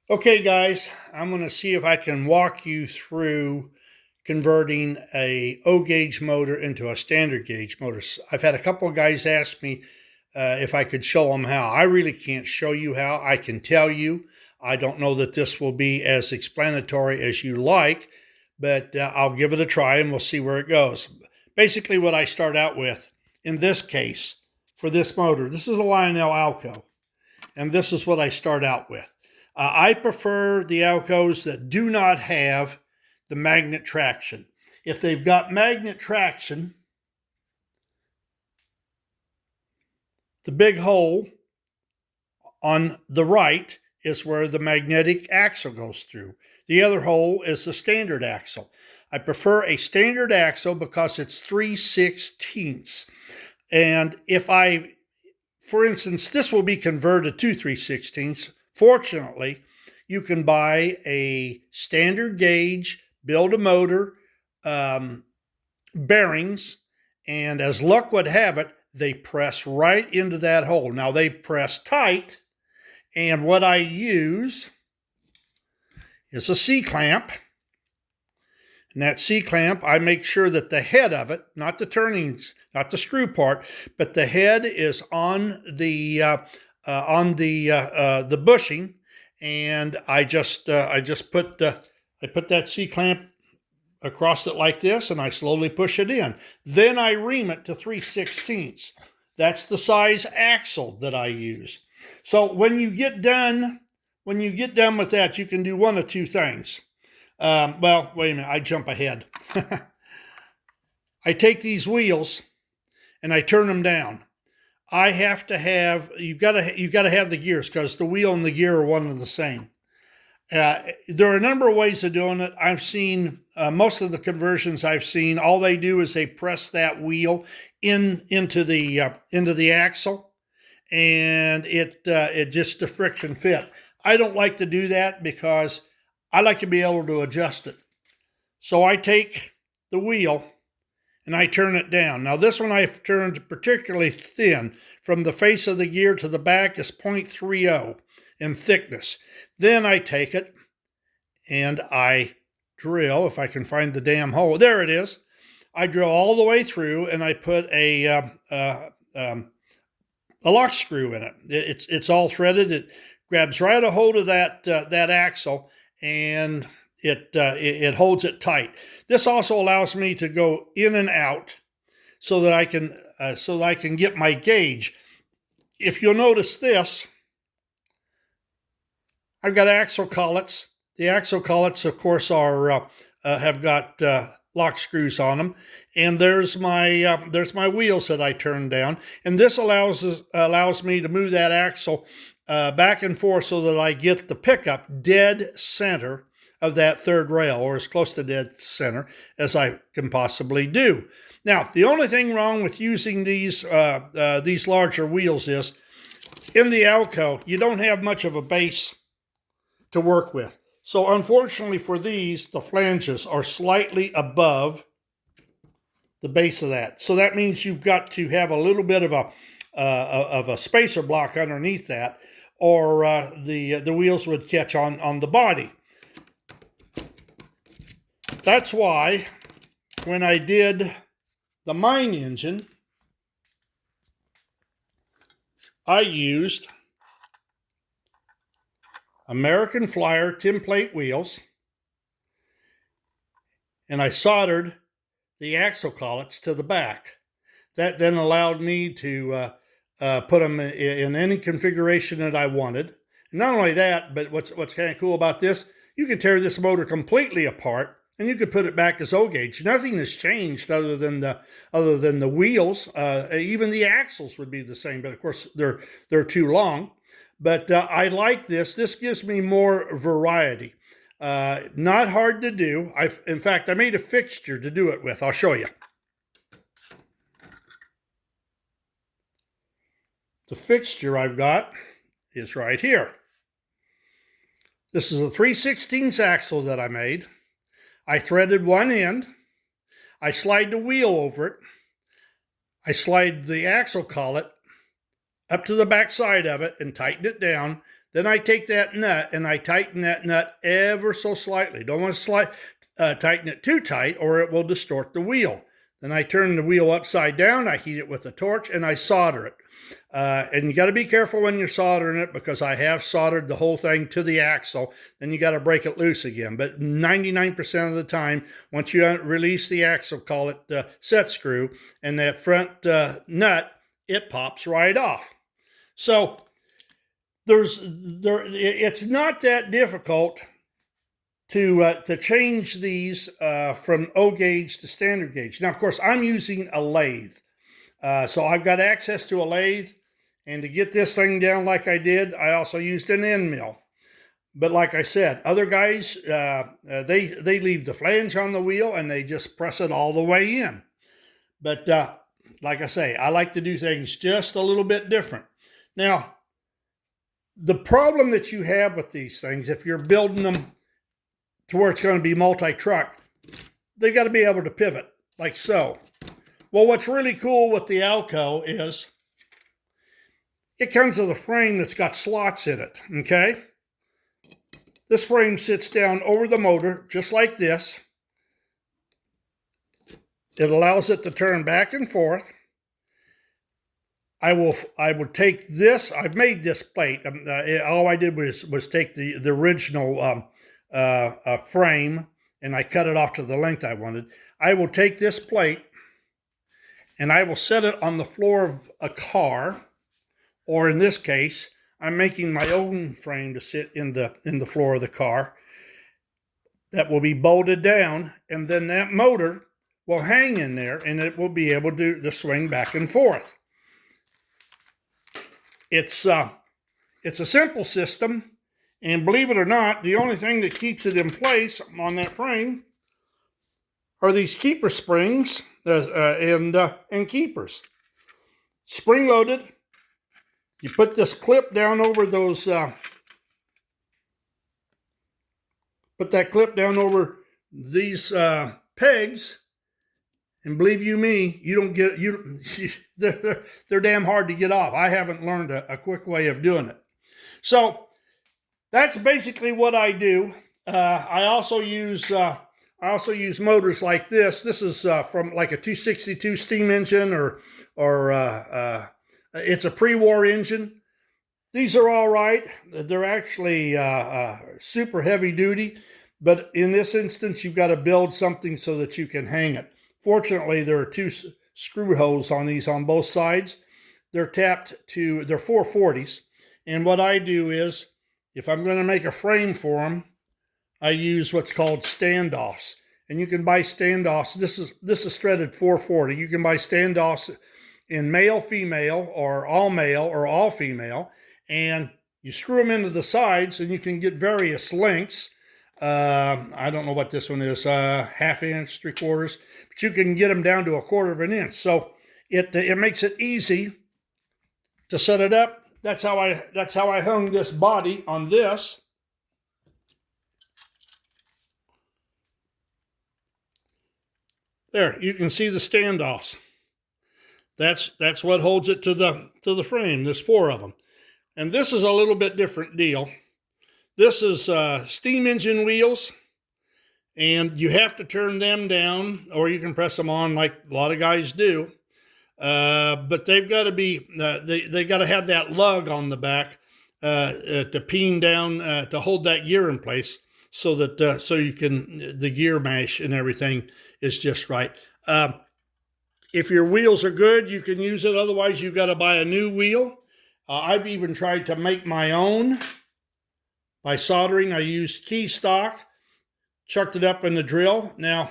Okay, guys, I'm going to see if I can walk you through converting a O gauge motor into a standard gauge motor. I've had a couple of guys ask me if I could show them how. I really can't show you how. I can tell you. I don't know that this will be as explanatory as you like, but I'll give it a try and we'll see where it goes. Basically, what I start out with in this case for this motor, this is a Lionel Alco, and this is what I start out with. I prefer the Alcos that do not have the magnet traction. If they've got magnet traction, the big hole on the right is where the magnetic axle goes through. The other hole is the standard axle. I prefer a standard axle because it's 3/16. And if I, for instance, this will be converted to 3/16. Fortunately, you can buy a standard gauge, build a motor, bearings, and as luck would have it, they press right into that hole. Now they press tight, and what I use is a C-clamp. And that C-clamp, I make sure that the head of it, not the turnings, not the screw part, but the head is on the bushing, and I put that C-clamp across it like this, and I slowly push it in. Then I ream it to 3/16. That's the size axle that I use. So when you get done with that, you can do one of two things. Well, wait a minute, I jump ahead. I take these wheels and I turn them down. I have to have, you've got to have the gears, because the wheel and the gear are one and the same. There are a number of ways of doing it. I've seen most of the conversions I've seen, all they do is they press that wheel into the axle, and it just the friction fit. I don't like to do that because I like to be able to adjust it. So I take the wheel and I turn it down. Now this one I've turned particularly thin. From the face of the gear to the back is 0.30 in thickness. Then I take it and I drill, if I can find the damn hole. There it is. I drill all the way through, and I put a lock screw in it. It's all threaded. It grabs right a hold of that axle, and it holds it tight. This also allows me to go in and out so that I can get my gauge. If you'll notice this, I've got axle collets. The axle collets, of course, have got lock screws on them, and there's my wheels that I turn down, and this allows me to move that axle back and forth so that I get the pickup dead center of that third rail, or as close to dead center as I can possibly do. Now, the only thing wrong with using these larger wheels is, in the Alco, you don't have much of a base to work with. So unfortunately for these, the flanges are slightly above the base of that. So that means you've got to have a little bit of a spacer block underneath that, or the wheels would catch on the body. That's why when I did the mine engine, I used American Flyer tinplate wheels, and I soldered the axle collets to the back. That then allowed me to put them in any configuration that I wanted. And not only that, but what's kind of cool about this, you can tear this motor completely apart, and you could put it back as O gauge. Nothing has changed other than the wheels. Even the axles would be the same, but of course they're too long. But I like this. This gives me more variety. Not hard to do. In fact, I made a fixture to do it with. I'll show you. The fixture I've got is right here. This is a 3/16 axle that I made. I threaded one end. I slide the wheel over it. I slide the axle collet up to the back side of it and tighten it down. Then I take that nut and I tighten that nut ever so slightly. Don't want to tighten it too tight or it will distort the wheel. Then I turn the wheel upside down, I heat it with a torch, and I solder it. And you got to be careful when you're soldering it, because I have soldered the whole thing to the axle. Then you got to break it loose again. But 99% of the time, once you release the axle, call it the set screw, and that front nut, it pops right off. So it's not that difficult to change these from O gauge to standard gauge. Now, of course, I'm using a lathe. So I've got access to a lathe, and to get this thing down like I did, I also used an end mill. But like I said, other guys, they leave the flange on the wheel and they just press it all the way in. But like I say, I like to do things just a little bit different. Now, the problem that you have with these things, if you're building them to where it's going to be multi-truck, they got to be able to pivot like so. Well, what's really cool with the Alco is it comes with a frame that's got slots in it, okay? This frame sits down over the motor just like this. It allows it to turn back and forth. I would take this. I've made this plate. All I did was take the original frame, and I cut it off to the length I wanted. I will take this plate and I will set it on the floor of a car, or in this case, I'm making my own frame to sit in the floor of the car. That will be bolted down, and then that motor will hang in there, and it will be able to swing back and forth. It's a simple system, and believe it or not, the only thing that keeps it in place on that frame are these keeper springs and keepers. Spring loaded. You put this clip down over those. Put that clip down over these pegs, and believe you me, you don't get they're damn hard to get off. I haven't learned a quick way of doing it. So that's basically what I do. I also use motors like this. This is from like a 262 steam engine, or it's a pre-war engine. These are all right. They're actually super heavy duty, but in this instance, you've got to build something so that you can hang it. Fortunately, there are two screw holes on these on both sides. They're tapped to, they're 440s. And what I do is, if I'm going to make a frame for them, I use what's called standoffs. And you can buy standoffs. This is threaded 440. You can buy standoffs in male, female, or all female. And you screw them into the sides, and you can get various lengths. I don't know what this one is, ½ inch, 3/4, but you can get them down to 1/4 inch. So it makes it easy to set it up. That's how I hung this body on this. There, you can see the standoffs. That's what holds it to the frame. There's 4 of them. And this is a little bit different deal. This is steam engine wheels, and you have to turn them down, or you can press them on like a lot of guys do. But they've got to be, they got to have that lug on the back to peen down, to hold that gear in place, so that so you can, the gear mash and everything is just right. If your wheels are good, you can use it. Otherwise, you've got to buy a new wheel. I've even tried to make my own by soldering. I used key stock, chucked it up in the drill. Now,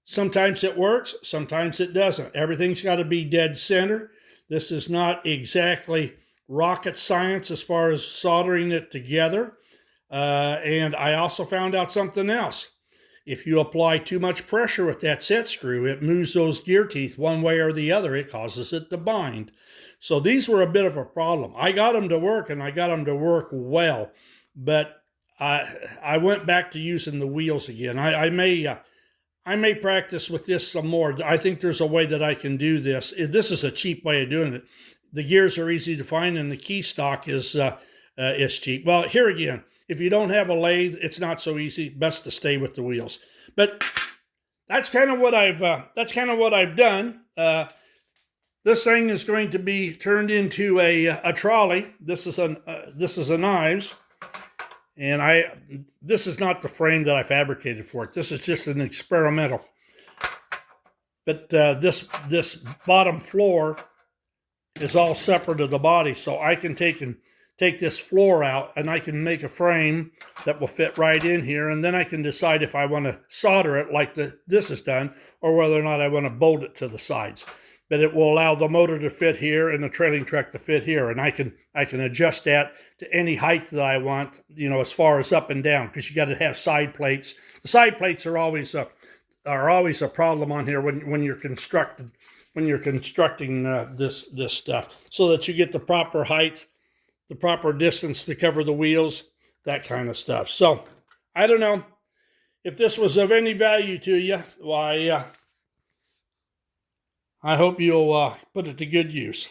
sometimes it works, sometimes it doesn't. Everything's got to be dead center. This is not exactly rocket science as far as soldering it together. And I also found out something else. If you apply too much pressure with that set screw, it moves those gear teeth one way or the other. It causes it to bind. So these were a bit of a problem. I got them to work, and I got them to work well. But I went back to using the wheels again. I may practice with this some more. I think there's a way that I can do this. This is a cheap way of doing it. The gears are easy to find, and the key stock is is cheap. Well, here again, if you don't have a lathe, it's not so easy. Best to stay with the wheels. But that's kind of what I've done. This thing is going to be turned into a trolley. This is a knives, and this is not the frame that I fabricated for it. This is just an experimental. But this bottom floor is all separate of the body, so I can take this floor out, and I can make a frame that will fit right in here, and then I can decide if I want to solder it like this is done, or whether or not I want to bolt it to the sides. But it will allow the motor to fit here and the trailing truck to fit here, and I can adjust that to any height that I want, you know, as far as up and down, because you got to have side plates. The side plates are always a problem on here when you're constructing this stuff, so that you get the proper height, the proper distance to cover the wheels, that kind of stuff. So I don't know if this was of any value to you. Why, I hope you'll put it to good use.